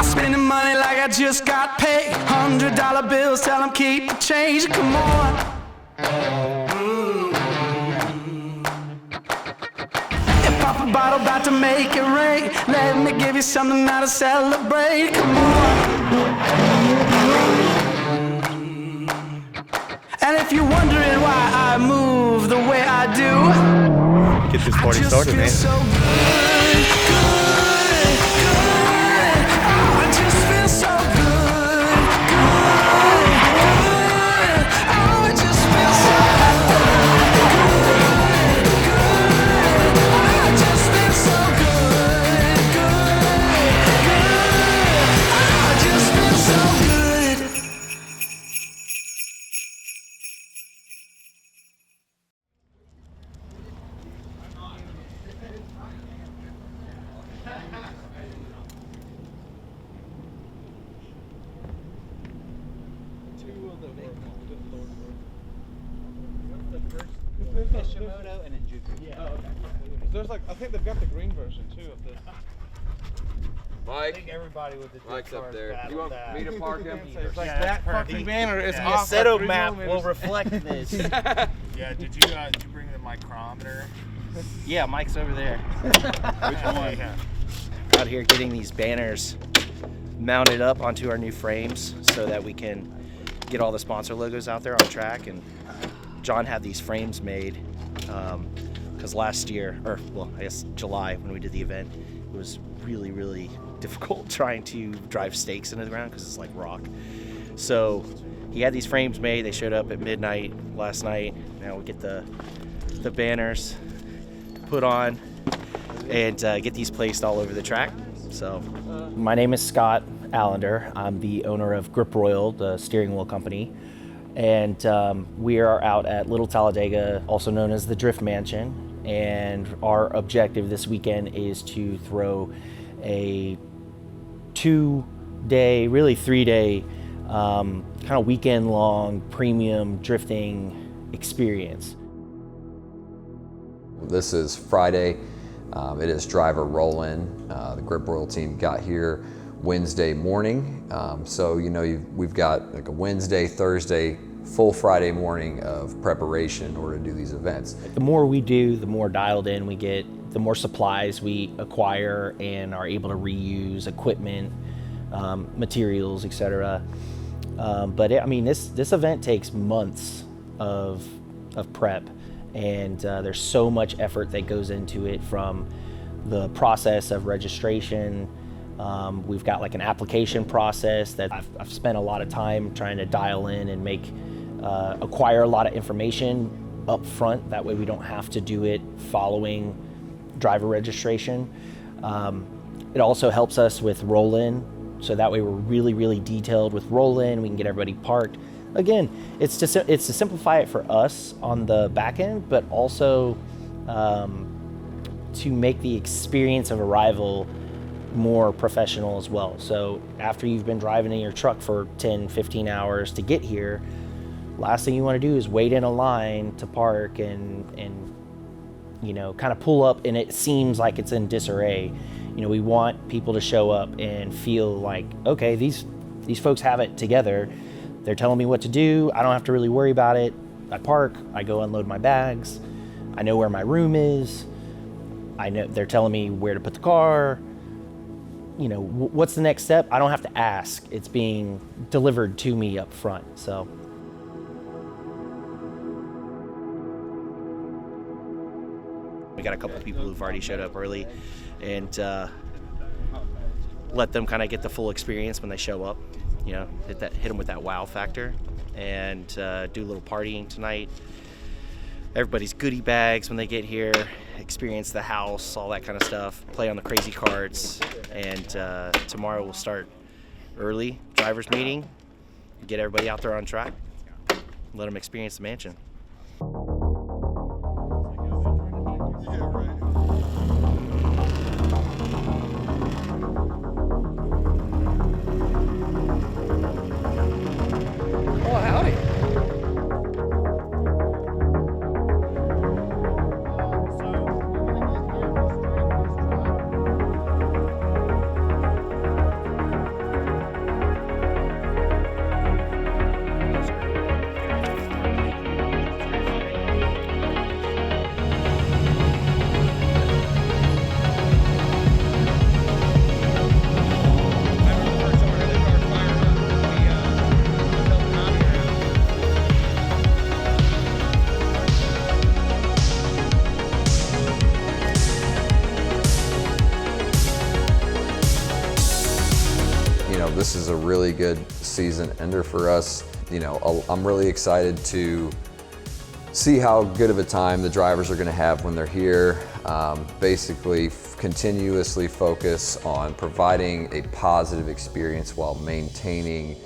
Spending money like I just got paid. $100 bills, tell them keep the change. Come on. If pop a bottle about to make it rain, let me give you something now to celebrate. Come on. And if you're wondering why I move the way I do, get this party started, man. So good, good, good. Oh, I just feel so good, good, good. Oh, I just feel so good, good, good. Oh, I just feel so good, good, good. Oh, I just feel so good. There's like, I think they've got the green version too of this. Mike, I think everybody with the Mike's up there. You want me to park him? It's like that fucking banner is The off. Assetto by 3 map millimeters. will reflect this. Yeah, did you bring the micrometer? Yeah, Mike's over there. Which one? Out here getting these banners mounted up onto our new frames so that we can get all the sponsor logos out there on track. And John had these frames made because last year, or well, I guess July when we did the event, it was really, really difficult trying to drive stakes into the ground because it's like rock. So he had these frames made. They showed up at midnight last night. Now we get the banners put on and get these placed all over the track. So my name is Scott Allender. I'm the owner of Grip Royal, the steering wheel company. And we are out at Little Talladega, also known as the Drift Mansion. And our objective this weekend is to throw a 2-day, really 3-day, kind of weekend-long premium drifting experience. This is Friday. It is driver roll-in. The Grip Royal team got here Wednesday morning. So, you know, we've got like a Wednesday, Thursday, full Friday morning of preparation in order to do these events. The more we do, the more dialed in we get, the more supplies we acquire and are able to reuse equipment, materials, etc. But I mean, this event takes months of prep, and there's so much effort that goes into it, from the process of registration. We've got like an application process that I've spent a lot of time trying to dial in and acquire a lot of information up front. That way we don't have to do it following driver registration. It also helps us with roll-in, so that way we're really, really detailed with roll-in. We can get everybody parked. Again, it's to simplify it for us on the back end, but also to make the experience of arrival more professional as well. So after you've been driving in your truck for 10, 15 hours to get here, last thing you want to do is wait in a line to park and you know, kind of pull up and it seems like it's in disarray. You know, we want people to show up and feel like, okay, these folks have it together. They're telling me what to do. I don't have to really worry about it. I park, I go unload my bags. I know where my room is. I know they're telling me where to put the car. You know, what's the next step? I don't have to ask. It's being delivered to me up front. So we got a couple of people who've already showed up early, and let them kind of get the full experience when they show up. You know, hit them with that wow factor, and do a little partying tonight. Everybody's goodie bags when they get here, experience the house, all that kind of stuff, play on the crazy carts, and tomorrow we'll start early, driver's meeting, get everybody out there on track, let them experience the mansion. Oh, howdy. this is a really good season ender for us. I'm really excited to see how good of a time the drivers are going to have when they're here. Basically, continuously focus on providing a positive experience while maintaining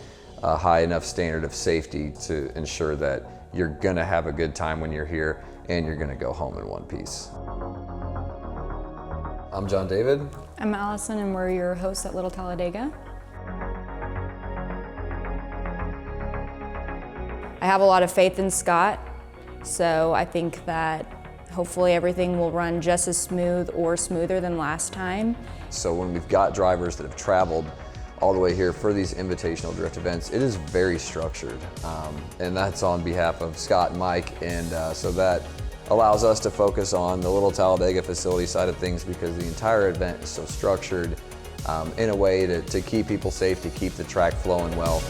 a high enough standard of safety to ensure that you're going to have a good time when you're here and you're going to go home in one piece. I'm John David. I'm Allison, and we're your hosts at Little Talladega. I have a lot of faith in Scott, so I think that hopefully everything will run just as smooth or smoother than last time. So when we've got drivers that have traveled all the way here for these invitational drift events, it is very structured. And that's on behalf of Scott and Mike, and so that allows us to focus on the Little Talladega facility side of things, because the entire event is so structured in a way to keep people safe, to keep the track flowing well.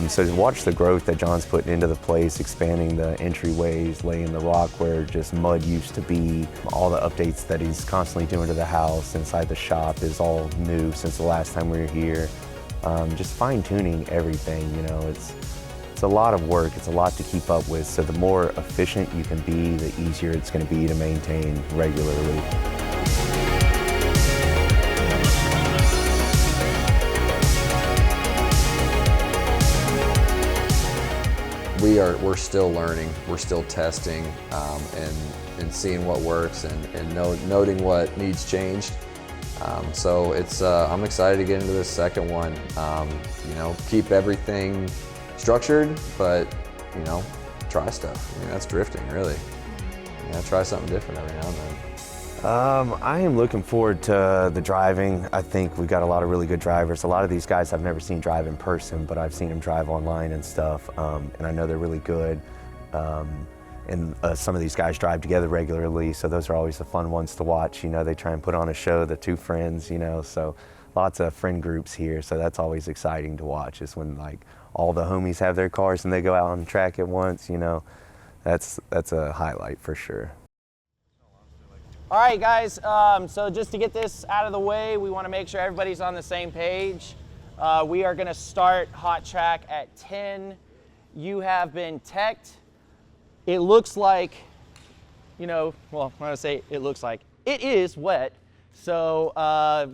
So to watch the growth that John's putting into the place, expanding the entryways, laying the rock where just mud used to be, all the updates that he's constantly doing to the house inside the shop is all new since the last time we were here. Just fine-tuning everything, it's a lot of work, it's a lot to keep up with, so the more efficient you can be, the easier it's going to be to maintain regularly. We're still learning, we're still testing, and seeing what works and noting what needs changed. So I'm excited to get into this second one. Keep everything structured, but try stuff. That's drifting, really. Try something different every now and then. I am looking forward to the driving. I think we've got a lot of really good drivers. A lot of these guys I've never seen drive in person, but I've seen them drive online and stuff, and I know they're really good. And some of these guys drive together regularly, so those are always the fun ones to watch. They try and put on a show, the two friends, so lots of friend groups here, so that's always exciting to watch, is when all the homies have their cars and they go out on the track at once, that's a highlight for sure. All right, guys, so just to get this out of the way, we want to make sure everybody's on the same page. We are going to start hot track at 10. You have been teched. It looks like, well, I'm going to say it looks like, it is wet. So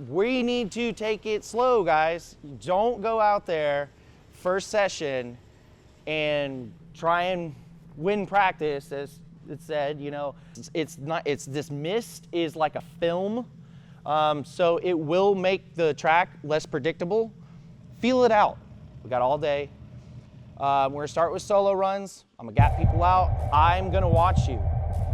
we need to take it slow, guys. Don't go out there first session and try and win practice, as it said, this mist is like a film, so it will make the track less predictable. Feel it out. We got all day. We're gonna start with solo runs. I'm gonna gap people out. I'm gonna watch you.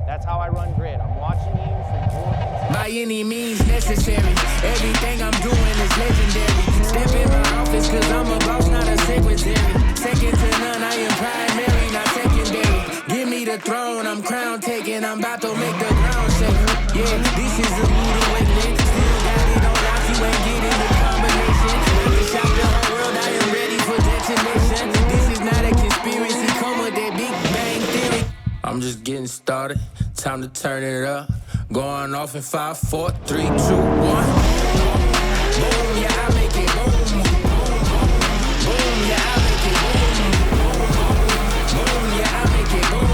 That's how I run grid. I'm watching you from your by any means necessary. Everything I'm doing is legendary. Step in my office cause I'm a boss, not a secretary. Second to none, I am primary, not secondary. Give me the throne, I'm crown taking. I'm about to make the ground shake. Yeah, this is a rude awakening. Still got it on lock, you ain't getting the combination. I can shock the whole world, I am ready for detonation. This is not a conspiracy, come with that big bang theory. I'm just getting started, time to turn it up. Going off in 5, 4, 3, 2, 1. Boom, yeah, I make it boom. Boom, yeah, I make it boom. Boom, yeah, I make it boom.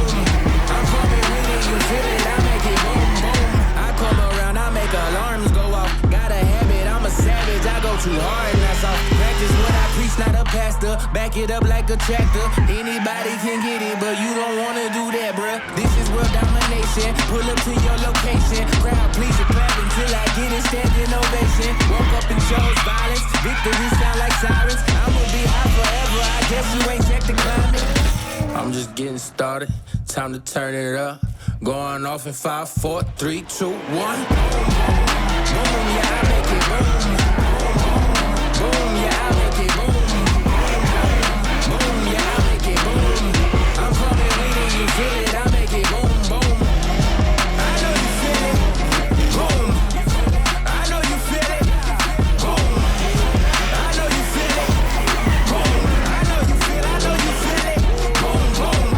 I'm coming with it, you feel it, I make it boom, boom. I come around, I make alarms go off. Got a habit, I'm a savage, I go too hard and that's all. Practice what I preach, not a pastor. Back it up like a tractor. Anybody can get it, but you don't wanna do that, bruh. This is world domination. Pull up to your location. Crowd, please clap until I get a standing ovation. Woke up and chose violence. Victory sound like sirens. I'ma be high forever. I guess you ain't checked the climate. I'm just getting started. Time to turn it up. Going off in 5, 4, 3, 2, 1. Boom, yeah, I make it boom. Boom, yeah, I make it boom. Boom, yeah, I make it boom. I'm coming with it, you feel it, I make it boom, boom. I know you feel it, boom. I know you feel it, boom. I know you feel it, boom. I know you feel it, boom, boom.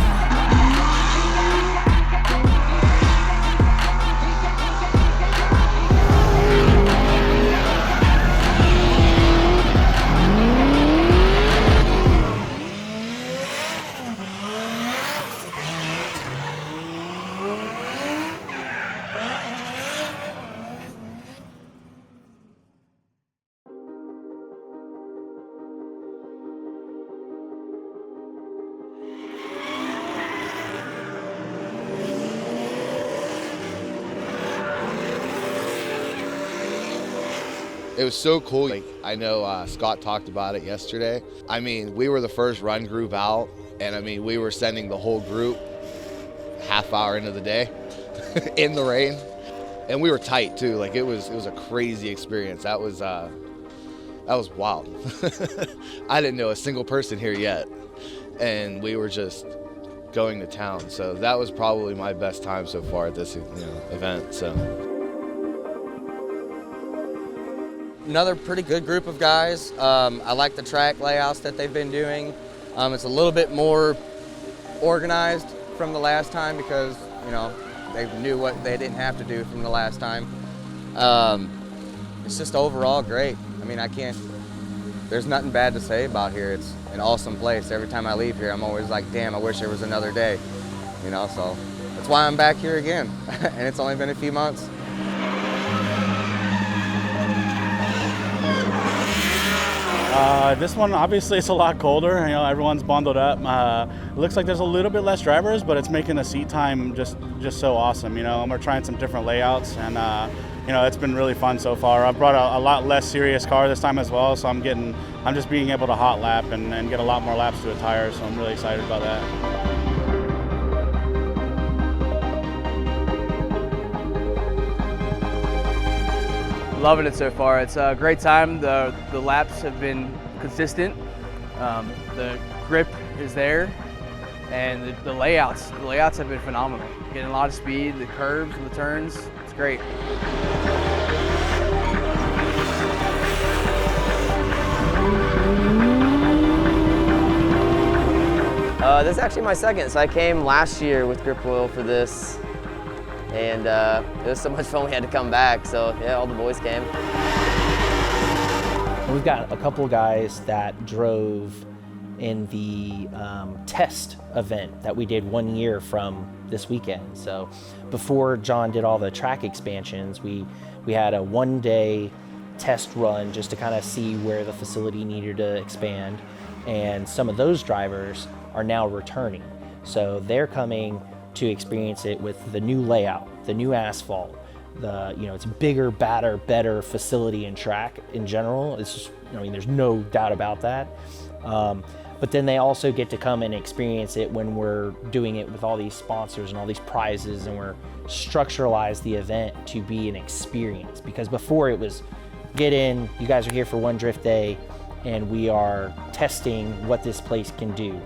It was so cool. Like, I know Scott talked about it yesterday. I mean, we were the first run group out, and I mean, we were sending the whole group half hour into the day in the rain, and we were tight too. Like, it was a crazy experience. That was wild. I didn't know a single person here yet, and we were just going to town. So that was probably my best time so far at this event. So. Another pretty good group of guys. I like the track layouts that they've been doing. It's a little bit more organized from the last time because, they knew what they didn't have to do from the last time. It's just overall great. I mean, there's nothing bad to say about here. It's an awesome place. Every time I leave here, I'm always like, damn, I wish there was another day, so that's why I'm back here again. And it's only been a few months. This one, obviously, it's a lot colder. Everyone's bundled up. It looks like there's a little bit less drivers, but it's making the seat time just so awesome. And we're trying some different layouts, and it's been really fun so far. I've brought a lot less serious car this time as well, so I'm just being able to hot lap and get a lot more laps to a tire. So I'm really excited about that. Loving it so far. It's a great time. The laps have been consistent. The grip is there, and the layouts have been phenomenal. Getting a lot of speed, the curves and the turns. It's great. This is actually my second. So I came last year with Grip Oil for this. And it was so much fun we had to come back, so yeah, all the boys came. We've got a couple guys that drove in the test event that we did 1 year from this weekend. So before John did all the track expansions, we had a 1 day test run just to kind of see where the facility needed to expand. And some of those drivers are now returning. So they're coming to experience it with the new layout, the new asphalt, it's a bigger, badder, better facility and track in general. It's just, there's no doubt about that. But then they also get to come and experience it when we're doing it with all these sponsors and all these prizes, and we're structuralize the event to be an experience. Because before it was, get in, you guys are here for one drift day, and we are testing what this place can do.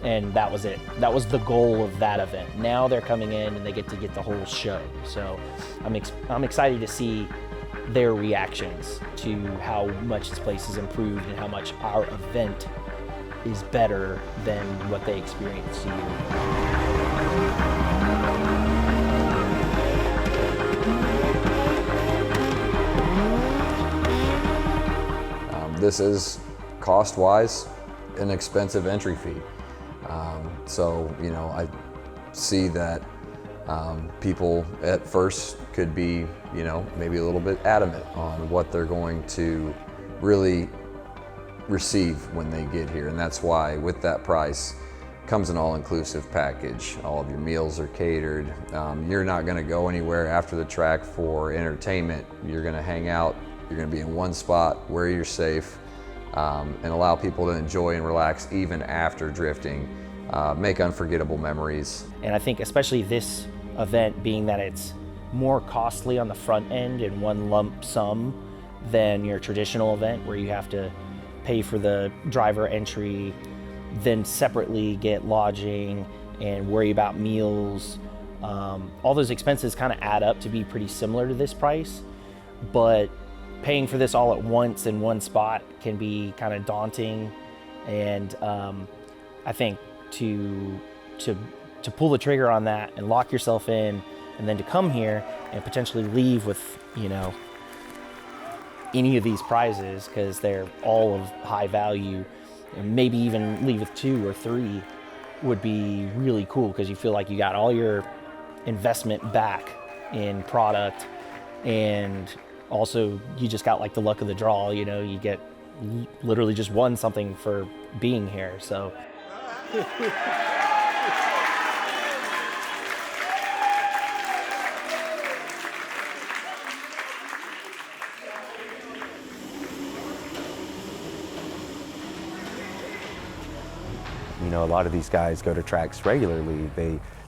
And that was it. That was the goal of that event. Now they're coming in and they get to get the whole show. So I'm excited to see their reactions to how much this place has improved and how much our event is better than what they experienced here. This is cost-wise an expensive entry fee. So, I see that people at first could be, maybe a little bit adamant on what they're going to really receive when they get here. And that's why with that price comes an all-inclusive package. All of your meals are catered. You're not gonna go anywhere after the track for entertainment. You're gonna hang out, you're gonna be in one spot where you're safe, and allow people to enjoy and relax even after drifting. Make unforgettable memories. And I think especially this event, being that it's more costly on the front end in one lump sum than your traditional event where you have to pay for the driver entry, then separately get lodging and worry about meals. All those expenses kind of add up to be pretty similar to this price, but paying for this all at once in one spot can be kind of daunting. And I think to pull the trigger on that and lock yourself in, and then to come here and potentially leave with, any of these prizes, because they're all of high value, and maybe even leave with 2 or 3 would be really cool, because you feel like you got all your investment back in product, and also you just got like the luck of the draw. You get literally just won something for being here. So You know, a lot of these guys go to tracks regularly.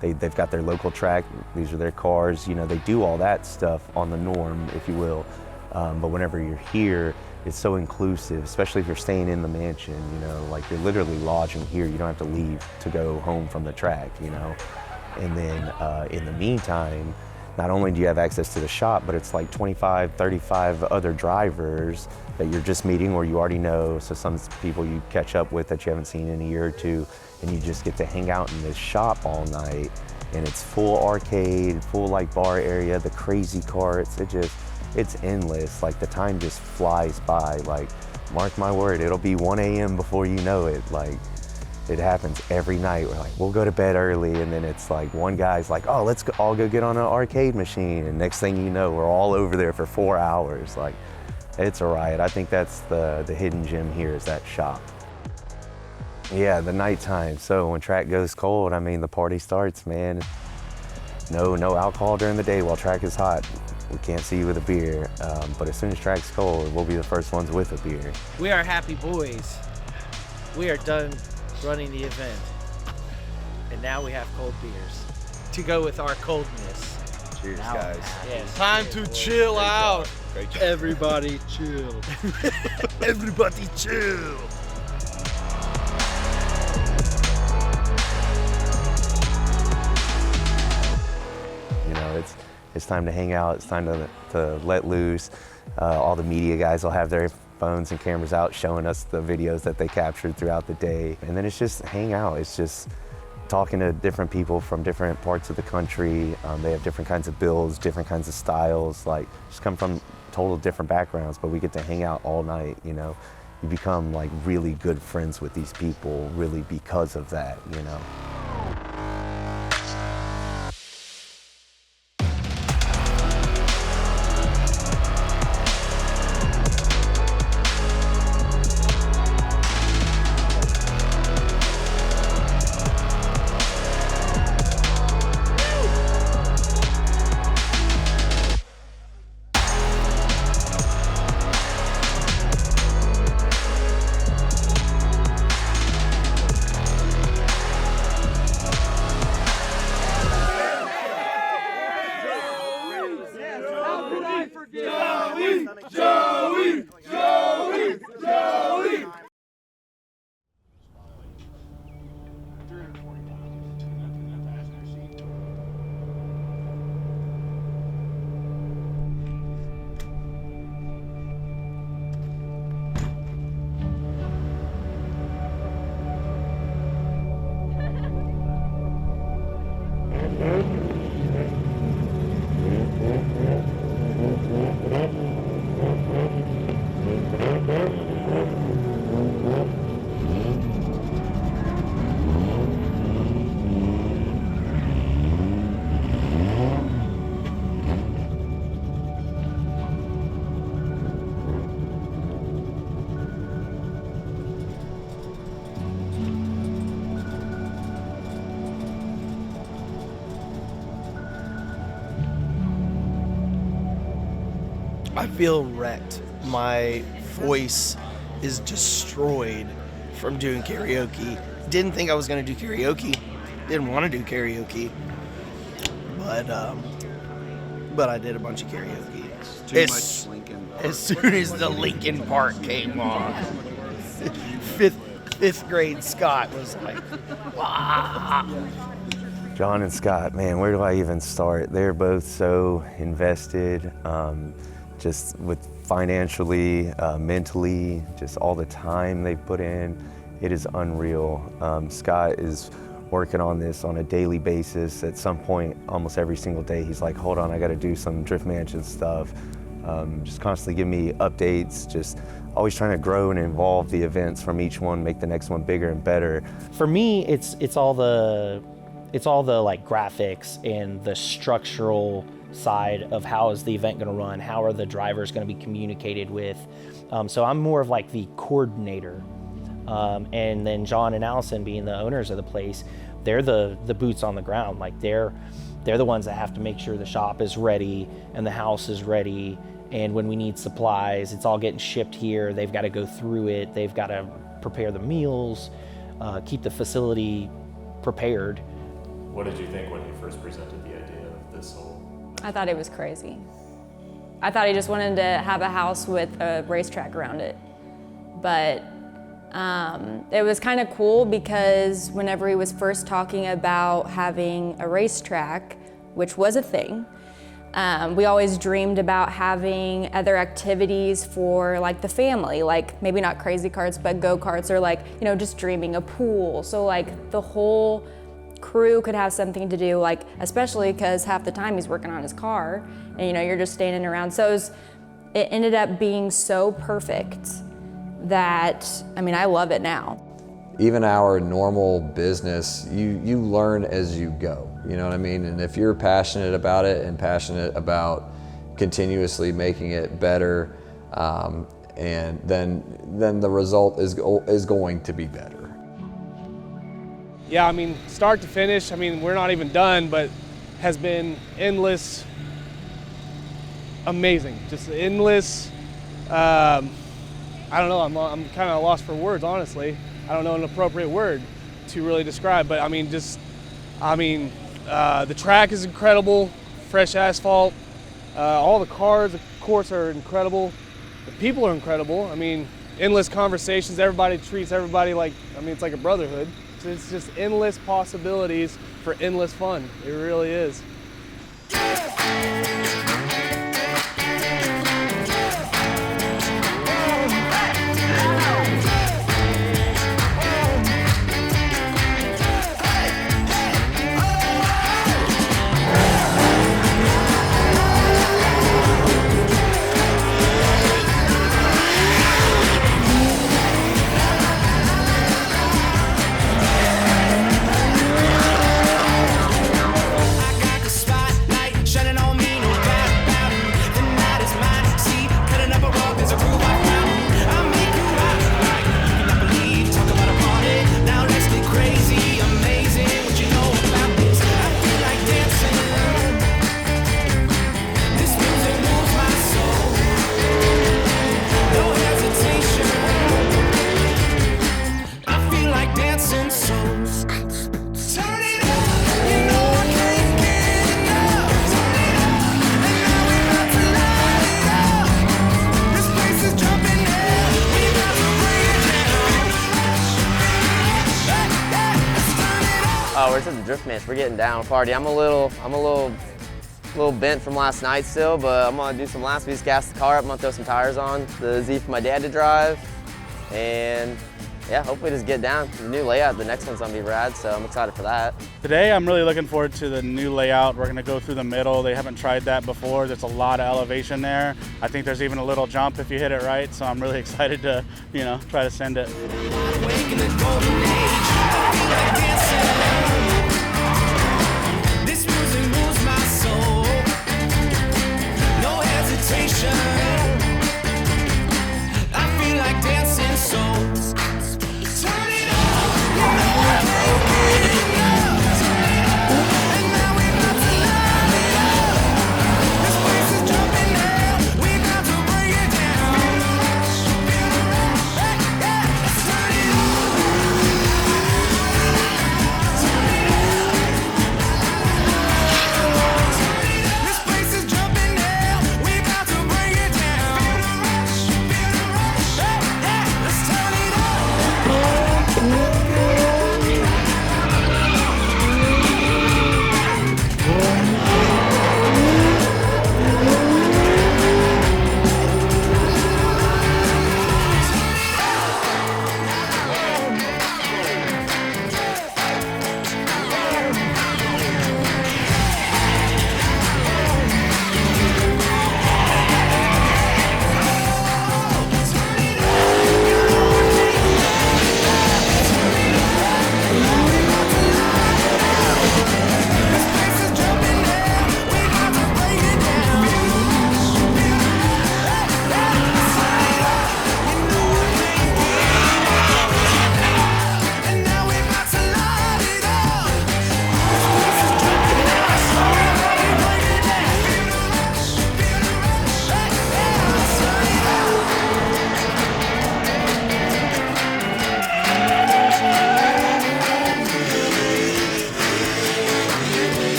They've got their local track, these are their cars, you know, they do all that stuff on the norm, if you will. But whenever you're here, it's so inclusive, especially if you're staying in the mansion, you know, like you're literally lodging here. You don't have to leave to go home from the track, you know. And then in the meantime, not only do you have access to the shop, but it's like 25, 35 other drivers that you're just meeting or you already know. So some people you catch up with that you haven't seen in a year or two, and you just get to hang out in this shop all night. And it's full arcade, full like bar area, the crazy carts. It's endless. Like the time just flies by. Like, mark my word, it'll be 1 a.m. before you know it. Like, it happens every night. We're like, we'll go to bed early, and then it's like one guy's like, oh, let's all go get on an arcade machine. And next thing you know, we're all over there for 4 hours. Like, it's a riot. I think that's the hidden gem here is that shop. Yeah, the nighttime. So when track goes cold, I mean, the party starts, man. No alcohol during the day while track is hot. We can't see you with a beer. But as soon as track's cold, we'll be the first ones with a beer. We are happy boys. We are done running the event. And now we have cold beers to go with our coldness. Cheers, Now, guys. Yes. Time to chill out. Great job. Everybody chill. Everybody chill. You know, it's time to hang out. It's time to let loose. All the media guys will have their phones and cameras out showing us the videos that they captured throughout the day. And then it's just hang out. It's just talking to different people from different parts of the country. They have different kinds of builds, different kinds of styles, like just come from total different backgrounds, but we get to hang out all night, you know. You become like really good friends with these people really because of that, you know. I feel wrecked. My voice is destroyed from doing karaoke. Didn't think I was gonna do karaoke. Didn't want to do karaoke. But I did a bunch of karaoke. Too much Lincoln. As soon as the Lincoln part came on, fifth grade Scott was like, wow. John and Scott, man, where do I even start? They're both so invested, just with financially, mentally, just all the time they put in. It is unreal. Scott is working on this on a daily basis. At some point, almost every single day, he's like, hold on, I gotta do some Drift Mansion stuff. Just constantly give me updates, just always trying to grow and evolve the events from each one, make the next one bigger and better. For me, it's all the like graphics and the structural side of how is the event going to run, how are the drivers going to be communicated with. So I'm more of like the coordinator. And then John and Allison, being the owners of the place, they're the boots on the ground. Like they're the ones that have to make sure the shop is ready and the house is ready. And when we need supplies, it's all getting shipped here. They've got to go through it. They've got to prepare the meals. keep the facility prepared. What did you think when he first presented the idea of this whole? I thought it was crazy. I thought he just wanted to have a house with a racetrack around it. But it was kind of cool because whenever he was first talking about having a racetrack, which was a thing, we always dreamed about having other activities for like the family, like maybe not crazy karts, but go-karts, or like, you know, just dreaming a pool. So like the whole crew could have something to do, like especially because half the time he's working on his car and you know, you're just standing around. So it ended up being so perfect that, I mean, I love it now. Even our normal business, you learn as you go, you know what I mean? And if you're passionate about it and passionate about continuously making it better, and then the result is going to be better. Yeah, I mean, start to finish, I mean, we're not even done, but has been endless, amazing, just endless. I don't know, I'm kind of lost for words, honestly. I don't know an appropriate word to really describe, but I mean, the track is incredible, fresh asphalt. All the cars, of course, are incredible. The people are incredible. I mean, endless conversations. Everybody treats everybody like, I mean, it's like a brotherhood. So it's just endless possibilities for endless fun. It really is. We're at the drift match. We're getting down party. I'm a little bent from last night still, but I'm gonna do some laps. We just gassed the car up. I'm gonna throw some tires on, the Z for my dad to drive, and yeah, hopefully just get down. The new layout, the next one's gonna be rad, so I'm excited for that. Today, I'm really looking forward to the new layout. We're gonna go through the middle. They haven't tried that before. There's a lot of elevation there. I think there's even a little jump if you hit it right, so I'm really excited to, you know, try to send it.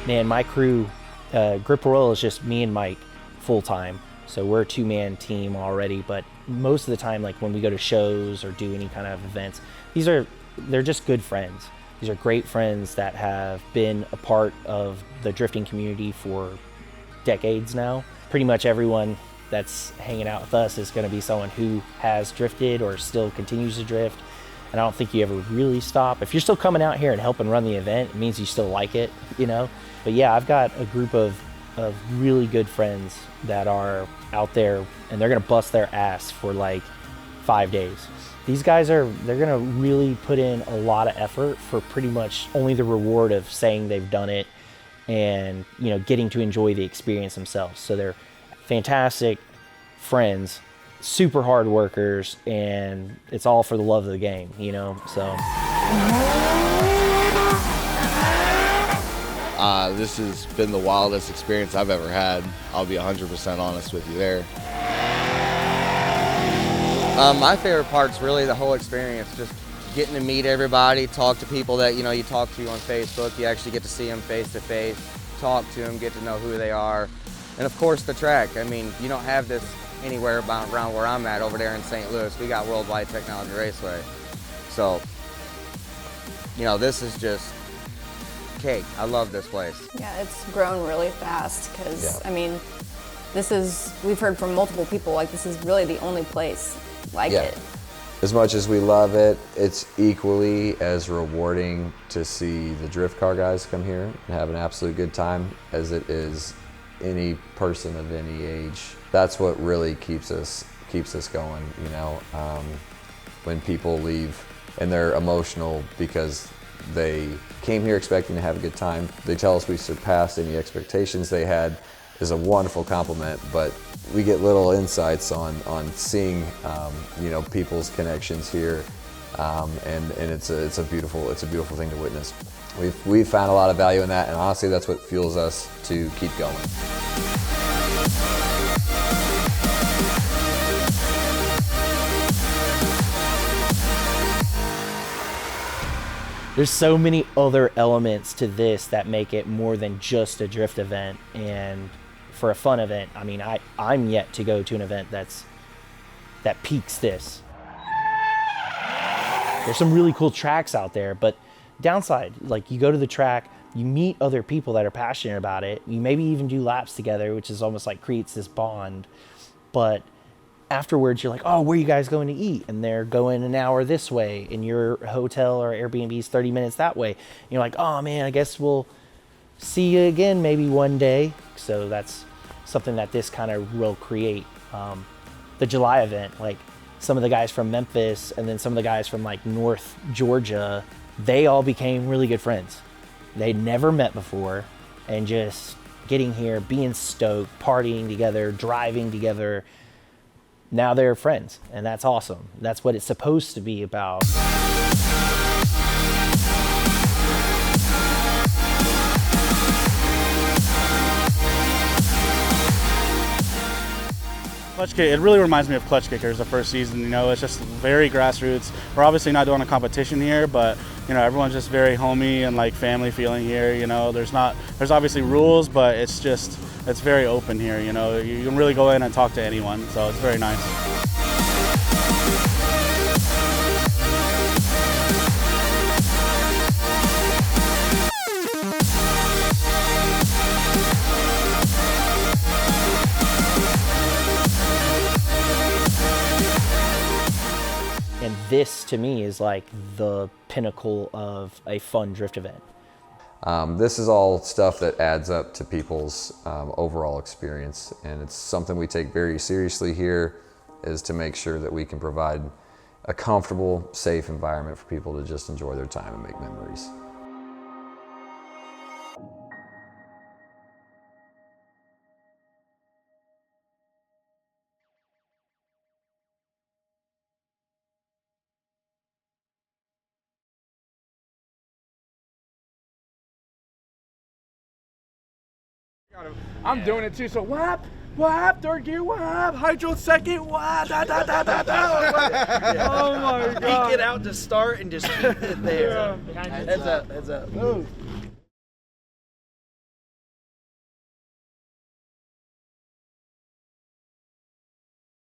Man, my crew, Grip Royal is just me and Mike full time. So we're a 2-man team already, but most of the time, like when we go to shows or do any kind of events, they're just good friends. These are great friends that have been a part of the drifting community for decades now. Pretty much everyone that's hanging out with us is going to be someone who has drifted or still continues to drift. And I don't think you ever really stop. If you're still coming out here and helping run the event, it means you still like it, you know? But yeah, I've got a group of really good friends that are out there, and they're gonna bust their ass for like 5 days. These guys they're gonna really put in a lot of effort for pretty much only the reward of saying they've done it and, you know, getting to enjoy the experience themselves. So they're fantastic friends, super hard workers, and it's all for the love of the game, you know, so. This has been the wildest experience I've ever had. I'll be 100% honest with you there. My favorite part's really the whole experience, just getting to meet everybody, talk to people that, you know, you talk to on Facebook. You actually get to see them face to face, talk to them, get to know who they are. And of course the track. I mean, you don't have this anywhere around where I'm at over there in St. Louis. We got Worldwide Technology Raceway. So, you know, this is just cake. I love this place. Yeah, it's grown really fast because, I mean, we've heard from multiple people, like this is really the only place like it. As much as we love it, it's equally as rewarding to see the drift car guys come here and have an absolute good time as it is any person of any age. That's what really keeps us going, you know, when people leave and they're emotional because they came here expecting to have a good time. They tell us we surpassed any expectations they had is a wonderful compliment, but we get little insights on seeing, you know, people's connections here, and it's a beautiful thing to witness. We've found a lot of value in that, and honestly, that's what fuels us to keep going. There's so many other elements to this that make it more than just a drift event. And for a fun event, I mean, I'm yet to go to an event that peaks this. There's some really cool tracks out there, but downside, like you go to the track, you meet other people that are passionate about it. You maybe even do laps together, which is almost like creates this bond. But afterwards, you're like, oh, where are you guys going to eat? And they're going an hour this way, and your hotel or Airbnb is 30 minutes that way. And you're like, oh man, I guess we'll see you again maybe one day. So that's something that this kind of will create. The July event, like some of the guys from Memphis and then some of the guys from like North Georgia, they all became really good friends. They'd never met before, and just getting here, being stoked, partying together, driving together. Now they're friends, and that's awesome. That's what it's supposed to be about. Clutch Kick, it really reminds me of Clutch Kickers, the first season. You know, it's just very grassroots. We're obviously not doing a competition here, but you know, everyone's just very homey and like family feeling here. You know, there's obviously rules, but it's very open here. You know, you can really go in and talk to anyone, so it's very nice. And this, to me, is like the pinnacle of a fun drift event. This is all stuff that adds up to people's overall experience, and it's something we take very seriously here, is to make sure that we can provide a comfortable, safe environment for people to just enjoy their time and make memories. I'm doing it too, so whap, third gear, whap, hydro second, whap, da da da da da. Oh my god. Peek it out to start and just keep it there. Heads up, heads up. Move.